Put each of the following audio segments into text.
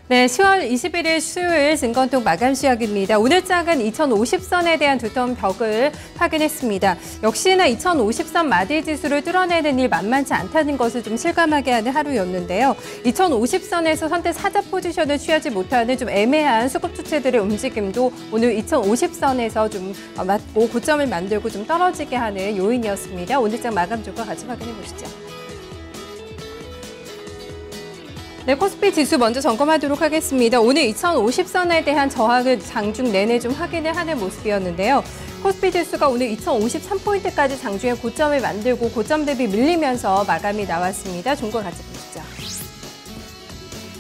네, 10월 21일 수요일 증권통 마감 시작입니다. 오늘 장은 2050선에 대한 두터운 벽을 확인했습니다. 역시나 2050선 마디 지수를 뚫어내는 일 만만치 않다는 것을 좀 실감하게 하는 하루였는데요. 2050선에서 선택 사자 포지션을 취하지 못하는 좀 애매한 수급 주체들의 움직임도 오늘 2050선에서 좀 맞고 고점을 만들고 좀 떨어지게 하는 요인이었습니다. 오늘 장 마감 조건 같이 확인해 보시죠. 네, 코스피 지수 먼저 점검하도록 하겠습니다. 오늘 2050선에 대한 저항을 장중 내내 좀 확인을 하는 모습이었는데요. 코스피 지수가 오늘 2053포인트까지 장중에 고점을 만들고 고점 대비 밀리면서 마감이 나왔습니다. 종가 같이 보시죠.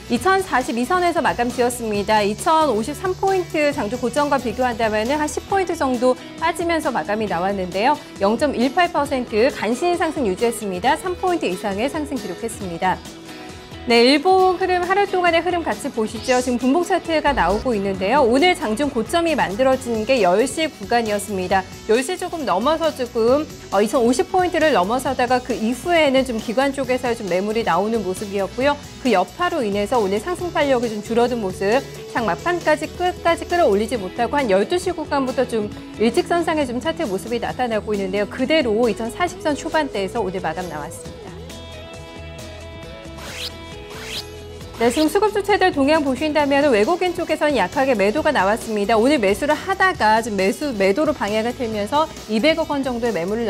2042선에서 마감 지었습니다. 2053포인트 장중 고점과 비교한다면 한 10포인트 정도 빠지면서 마감이 나왔는데요. 0.18% 간신히 상승 유지했습니다. 3포인트 이상의 상승 기록했습니다. 네, 일봉 흐름, 하루 동안의 흐름 같이 보시죠. 지금 분봉 차트가 나오고 있는데요. 오늘 장중 고점이 만들어진 게 10시 구간이었습니다. 10시 조금 넘어서 조금 2050포인트를 넘어서다가 그 이후에는 좀 기관 쪽에서 좀 매물이 나오는 모습이었고요. 그 여파로 인해서 오늘 상승 탄력이 좀 줄어든 모습, 장 막판까지 끝까지 끌어올리지 못하고 한 12시 구간부터 좀 일직선상의 좀 차트 모습이 나타나고 있는데요. 그대로 2040선 초반대에서 오늘 마감 나왔습니다. 네, 지금 수급 주체들 동향 보신다면 외국인 쪽에서는 약하게 매도가 나왔습니다. 오늘 매수를 하다가 지금 매도로 방향을 틀면서 200억 원 정도의 매물을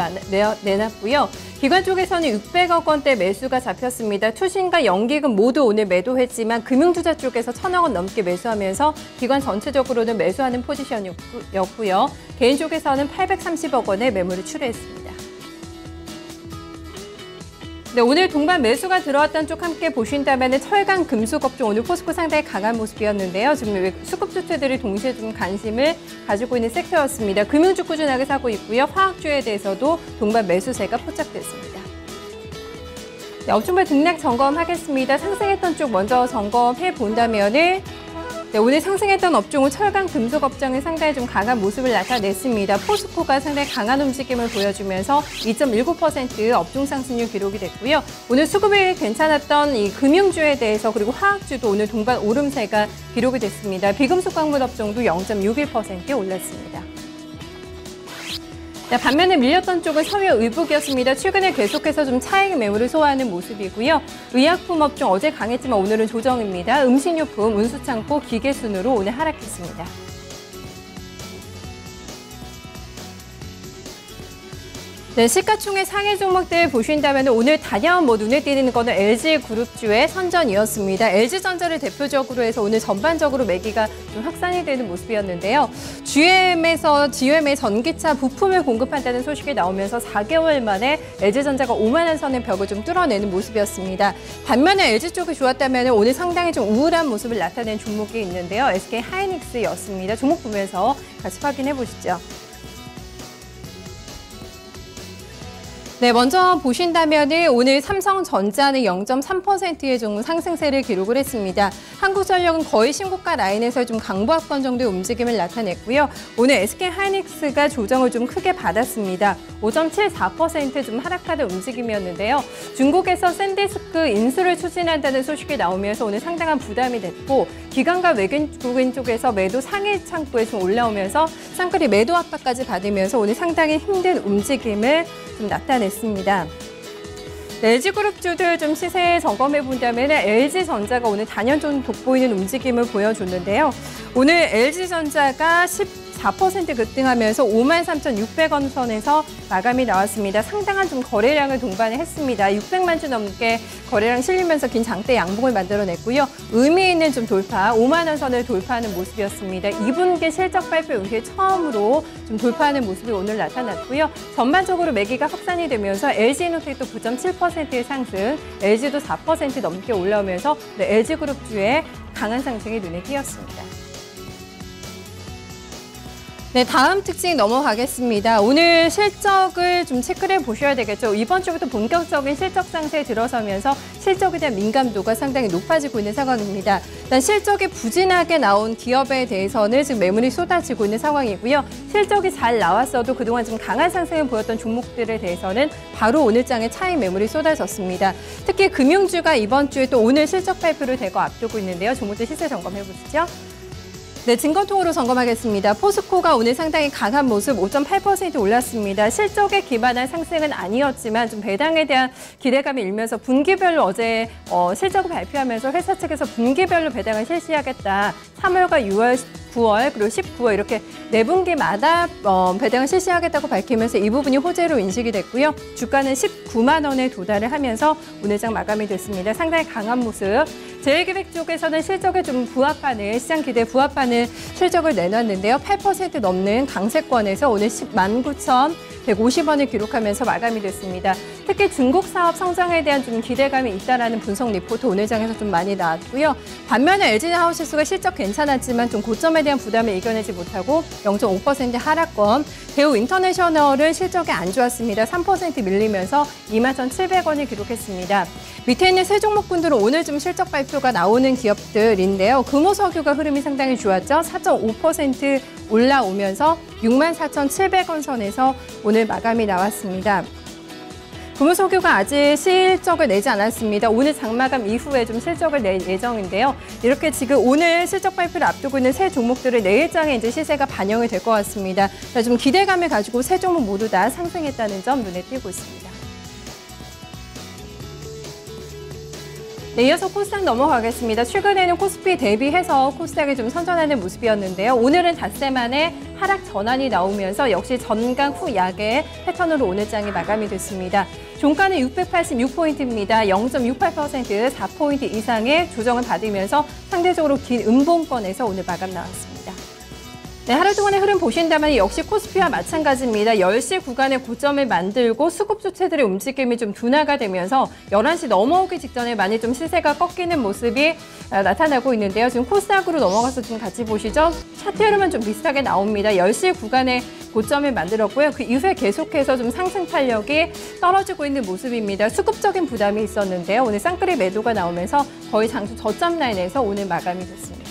내놨고요. 기관 쪽에서는 600억 원대 매수가 잡혔습니다. 투신과 연기금 모두 오늘 매도했지만 금융투자 쪽에서 1,000억 원 넘게 매수하면서 기관 전체적으로는 매수하는 포지션이었고요. 개인 쪽에서는 830억 원의 매물을 출회했습니다. 네, 오늘 동반 매수가 들어왔던 쪽 함께 보신다면 철강, 금속 업종 오늘 포스코 상당히 강한 모습이었는데요. 지금 수급 주체들이 동시에 좀 관심을 가지고 있는 섹터였습니다. 금융주 꾸준하게 사고 있고요. 화학주에 대해서도 동반 매수세가 포착됐습니다. 네, 업종별 등락 점검하겠습니다. 상승했던 쪽 먼저 점검해 본다면은 네, 오늘 상승했던 업종은 철강, 금속 업종이 상당히 좀 강한 모습을 나타냈습니다. 포스코가 상당히 강한 움직임을 보여주면서 2.19% 업종 상승률 기록이 됐고요. 오늘 수급이 괜찮았던 이 금융주에 대해서 그리고 화학주도 오늘 동반 오름세가 기록이 됐습니다. 비금속 광물 업종도 0.61% 올랐습니다. 네, 반면에 밀렸던 쪽은 섬유의복이었습니다. 최근에 계속해서 좀 차익 매물을 소화하는 모습이고요. 의약품 업종 어제 강했지만 오늘은 조정입니다. 음식료품, 운수창고, 기계순으로 오늘 하락했습니다. 네, 시가총액 상위 종목들 보신다면 오늘 단연 눈에 띄는 거는 LG그룹주의 선전이었습니다. LG전자를 대표적으로 해서 오늘 전반적으로 매기가 좀 확산이 되는 모습이었는데요. GM의 전기차 부품을 공급한다는 소식이 나오면서 4개월 만에 LG전자가 5만 원 선의 벽을 좀 뚫어내는 모습이었습니다. 반면에 LG 쪽이 좋았다면 오늘 상당히 좀 우울한 모습을 나타낸 종목이 있는데요. SK하이닉스였습니다. 종목 보면서 같이 확인해 보시죠. 네, 먼저 보신다면 오늘 삼성전자는 0.3%의 좀 상승세를 기록을 했습니다. 한국전력은 거의 신고가 라인에서 좀 강보합권 정도의 움직임을 나타냈고요. 오늘 SK하이닉스가 조정을 좀 크게 받았습니다. 5.74% 좀 하락하는 움직임이었는데요. 중국에서 샌디스크 인수를 추진한다는 소식이 나오면서 오늘 상당한 부담이 됐고 기관과 외국인 쪽에서 매도 상해 창구에 좀 올라오면서 쌍끌이 매도 압박까지 받으면서 오늘 상당히 힘든 움직임을 좀 나타냈습니다. LG그룹주들 좀 시세 점검해 본다면 LG전자가 오늘 단연 좀 돋보이는 움직임을 보여줬는데요. 오늘 LG전자가 14% 급등하면서 53,600원 선에서 마감이 나왔습니다. 상당한 좀 거래량을 동반을 했습니다. 600만 주 넘게 거래량 실리면서 긴 장대 양봉을 만들어냈고요. 의미 있는 좀 돌파, 5만 원 선을 돌파하는 모습이었습니다. 2분기 실적 발표 이후에 처음으로 좀 돌파하는 모습이 오늘 나타났고요. 전반적으로 매기가 확산이 되면서 LG이노텍도 9.7%의 상승, LG도 4% 넘게 올라오면서 LG그룹주의 강한 상승이 눈에 띄었습니다. 네, 다음 특징 넘어가겠습니다. 오늘 실적을 좀 체크를 해보셔야 되겠죠. 이번 주부터 본격적인 실적 상세에 들어서면서 실적에 대한 민감도가 상당히 높아지고 있는 상황입니다. 일단 실적이 부진하게 나온 기업에 대해서는 지금 매물이 쏟아지고 있는 상황이고요. 실적이 잘 나왔어도 그동안 좀 강한 상승을 보였던 종목들에 대해서는 바로 오늘장에 차익 매물이 쏟아졌습니다. 특히 금융주가 이번 주에 또 오늘 실적 발표를 대거 앞두고 있는데요. 종목들 시세 점검해 보시죠. 네, 증거통으로 점검하겠습니다. 포스코가 오늘 상당히 강한 모습 5.8% 올랐습니다. 실적에 기반한 상승은 아니었지만 좀 배당에 대한 기대감이 일면서 분기별로 어제 실적을 발표하면서 회사 측에서 분기별로 배당을 실시하겠다. 3월과 6월, 9월 그리고 19월 이렇게 4분기마다 배당을 실시하겠다고 밝히면서 이 부분이 호재로 인식이 됐고요. 주가는 19만 원에 도달을 하면서 오늘장 마감이 됐습니다. 상당히 강한 모습. 제일기획 쪽에서는 실적에 좀 부합하는 시장 기대에 부합하는 실적을 내놨는데요. 8% 넘는 강세권에서 오늘 109,150원을 기록하면서 마감이 됐습니다. 특히 중국 사업 성장에 대한 좀 기대감이 있다라는 분석 리포트 오늘장에서 좀 많이 나왔고요. 반면에 LG하우스가 실적 괜찮았지만 좀 고점에 대한 부담을 이겨내지 못하고 0.5% 하락권. 대우 인터내셔널은 실적이 안 좋았습니다. 3% 밀리면서 21,700원을 기록했습니다. 밑에 있는 세 종목군들은 오늘 좀 실적 발표가 나오는 기업들인데요. 금호석유가 흐름이 상당히 좋았죠. 4.5% 올라오면서 64,700원 선에서 오늘 마감이 나왔습니다. 금호석유가 아직 실적을 내지 않았습니다. 오늘 장마감 이후에 좀 실적을 낼 예정인데요. 이렇게 지금 오늘 실적 발표를 앞두고 있는 세 종목들의 내일장에 이제 시세가 반영이 될 것 같습니다. 좀 기대감을 가지고 세 종목 모두 다 상승했다는 점 눈에 띄고 있습니다. 네, 이어서 코스닥 넘어가겠습니다. 최근에는 코스피 대비해서 코스닥이 좀 선전하는 모습이었는데요. 오늘은 닷새 만에 하락 전환이 나오면서 역시 전강 후 약의 패턴으로 오늘장이 마감이 됐습니다. 종가는 686포인트입니다. 0.68% 4포인트 이상의 조정을 받으면서 상대적으로 긴 음봉권에서 오늘 마감 나왔습니다. 네, 하루 동안의 흐름 보신다면 역시 코스피와 마찬가지입니다. 10시 구간에 고점을 만들고 수급 주체들의 움직임이 좀 둔화가 되면서 11시 넘어오기 직전에 많이 좀 시세가 꺾이는 모습이 나타나고 있는데요. 지금 코스닥으로 넘어가서 좀 같이 보시죠. 차트 흐름은 좀 비슷하게 나옵니다. 10시 구간에 고점을 만들었고요. 그 이후에 계속해서 좀 상승 탄력이 떨어지고 있는 모습입니다. 수급적인 부담이 있었는데요. 오늘 쌍끌이 매도가 나오면서 거의 장중 저점 라인에서 오늘 마감이 됐습니다.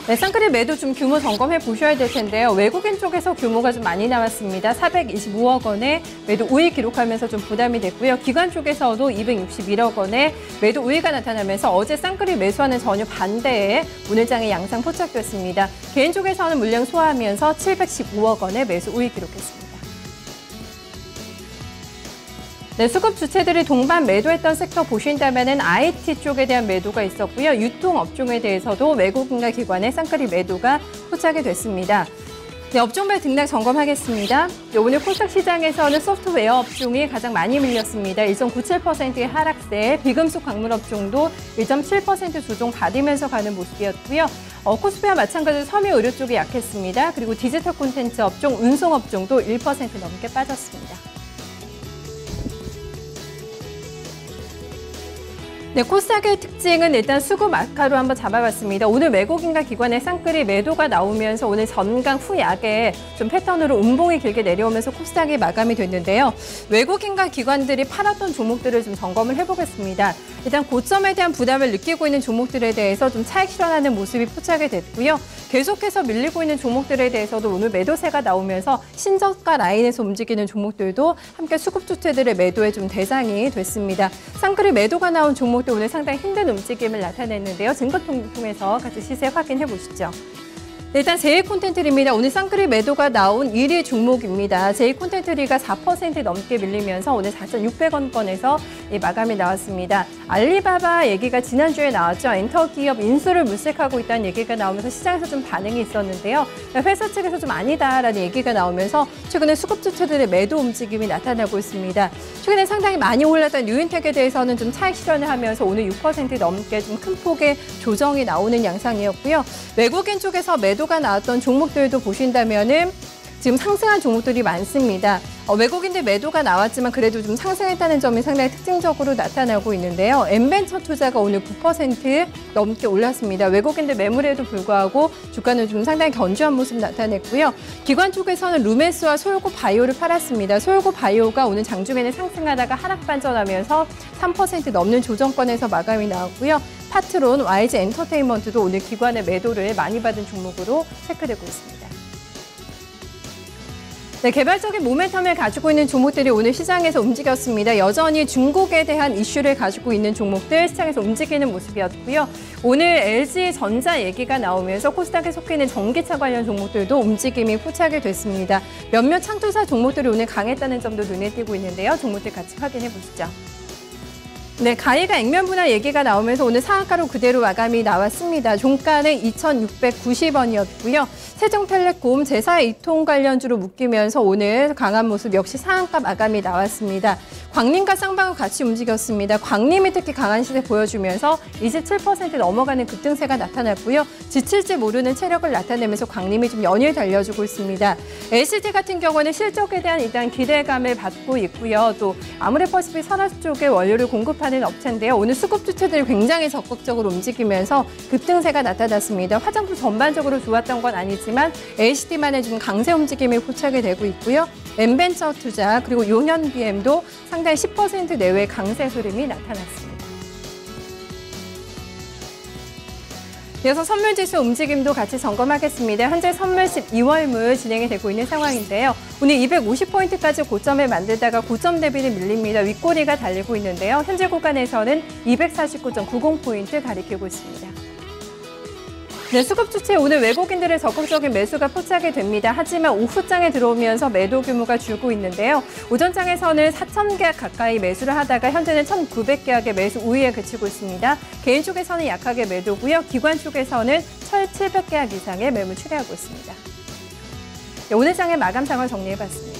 네, 쌍끌이 매도 좀 규모 점검해 보셔야 될 텐데요. 외국인 쪽에서 규모가 좀 많이 나왔습니다. 425억 원의 매도 우위 기록하면서 좀 부담이 됐고요. 기관 쪽에서도 261억 원의 매도 우위가 나타나면서 어제 쌍끌이 매수와는 전혀 반대의 오늘장의 양상 포착됐습니다. 개인 쪽에서는 물량 소화하면서 715억 원의 매수 우위 기록했습니다. 네, 수급 주체들이 동반 매도했던 섹터 보신다면은 IT 쪽에 대한 매도가 있었고요. 유통업종에 대해서도 외국인과 기관의 쌍끌이 매도가 포착이 됐습니다. 네, 업종별 등락 점검하겠습니다. 네, 오늘 코스닥 시장에서는 소프트웨어 업종이 가장 많이 밀렸습니다. 1.97%의 하락세, 비금속 광물 업종도 1.7% 조정 받으면서 가는 모습이었고요. 코스피와 마찬가지로 섬유 의료 쪽이 약했습니다. 그리고 디지털 콘텐츠 업종, 운송 업종도 1% 넘게 빠졌습니다. 네, 코스닥의 특징은 일단 수급 악화로 한번 잡아봤습니다. 오늘 외국인과 기관의 쌍끌이 매도가 나오면서 오늘 전강 후 약에 좀 패턴으로 음봉이 길게 내려오면서 코스닥이 마감이 됐는데요. 외국인과 기관들이 팔았던 종목들을 좀 점검을 해보겠습니다. 일단 고점에 대한 부담을 느끼고 있는 종목들에 대해서 좀 차익 실현하는 모습이 포착이 됐고요. 계속해서 밀리고 있는 종목들에 대해서도 오늘 매도세가 나오면서 신저가 라인에서 움직이는 종목들도 함께 수급 주체들의 매도에 좀 대상이 됐습니다. 쌍끌이 매도가 나온 종목들 오늘 상당히 힘든 움직임을 나타냈는데요. 증거통 통해서 같이 시세 확인해 보시죠. 네, 일단 제이콘텐트리입니다. 오늘 쌍끌이 매도가 나온 1위 종목입니다. 제이콘텐트리가 4% 넘게 밀리면서 오늘 4,600원권에서 마감이 나왔습니다. 알리바바 얘기가 지난주에 나왔죠. 엔터기업 인수를 물색하고 있다는 얘기가 나오면서 시장에서 좀 반응이 있었는데요. 회사 측에서 좀 아니다라는 얘기가 나오면서 최근에 수급주체들의 매도 움직임이 나타나고 있습니다. 최근에 상당히 많이 올랐던 뉴인텍에 대해서는 좀 차익 실현을 하면서 오늘 6% 넘게 좀 큰 폭의 조정이 나오는 양상이었고요. 외국인 쪽에서 매도가 나왔던 종목들도 보신다면은 지금 상승한 종목들이 많습니다. 외국인들 매도가 나왔지만 그래도 좀 상승했다는 점이 상당히 특징적으로 나타나고 있는데요. 엠벤처 투자가 오늘 9% 넘게 올랐습니다. 외국인들 매물에도 불구하고 주가는 좀 상당히 견조한 모습 나타냈고요. 기관 쪽에서는 루메스와 솔고 바이오를 팔았습니다. 솔고 바이오가 오늘 장중에는 상승하다가 하락 반전하면서 3% 넘는 조정권에서 마감이 나왔고요. 파트론, YG 엔터테인먼트도 오늘 기관의 매도를 많이 받은 종목으로 체크되고 있습니다. 네, 개발적인 모멘텀을 가지고 있는 종목들이 오늘 시장에서 움직였습니다. 여전히 중국에 대한 이슈를 가지고 있는 종목들 시장에서 움직이는 모습이었고요. 오늘 LG전자 얘기가 나오면서 코스닥에 속해 있는 전기차 관련 종목들도 움직임이 포착이 됐습니다. 몇몇 창투사 종목들이 오늘 강했다는 점도 눈에 띄고 있는데요. 종목들 같이 확인해 보시죠. 네, 가이가 액면 분할 얘기가 나오면서 오늘 상한가로 그대로 마감이 나왔습니다. 종가는 2,690원이었고요. 세종텔레콤 제사 이통 관련주로 묶이면서 오늘 강한 모습 역시 상한가 마감이 나왔습니다. 광림과 쌍방울 같이 움직였습니다. 광림이 특히 강한 시세 보여주면서 27% 넘어가는 급등세가 나타났고요. 지칠지 모르는 체력을 나타내면서 광림이 좀 연일 달려주고 있습니다. LCD 같은 경우는 실적에 대한 일단 기대감을 받고 있고요. 또 아모레퍼시픽 설화 쪽에 원료를 공급하는 업체인데요. 오늘 수급 주체들이 굉장히 적극적으로 움직이면서 급등세가 나타났습니다. 화장품 전반적으로 좋았던 건 아니지만 LCD만의 좀 강세 움직임이 포착이 되고 있고요. 엠벤처 투자 그리고 용현BM도 상당히 10% 내외의 강세 흐름이 나타났습니다. 이어서 선물지수 움직임도 같이 점검하겠습니다. 현재 선물 12월물 진행이 되고 있는 상황인데요. 오늘 250포인트까지 고점을 만들다가 고점 대비는 밀립니다. 윗꼬리가 달리고 있는데요. 현재 구간에서는 249.90포인트 가리키고 있습니다. 네, 수급 주체 오늘 외국인들의 적극적인 매수가 포착이 됩니다. 하지만 오후장에 들어오면서 매도 규모가 줄고 있는데요. 오전장에서는 4,000계약 가까이 매수를 하다가 현재는 1,900계약의 매수 우위에 그치고 있습니다. 개인 쪽에서는 약하게 매도고요. 기관 쪽에서는 1,700계약 이상의 매물 출회하고 있습니다. 네, 오늘 장의 마감 상황 정리해봤습니다.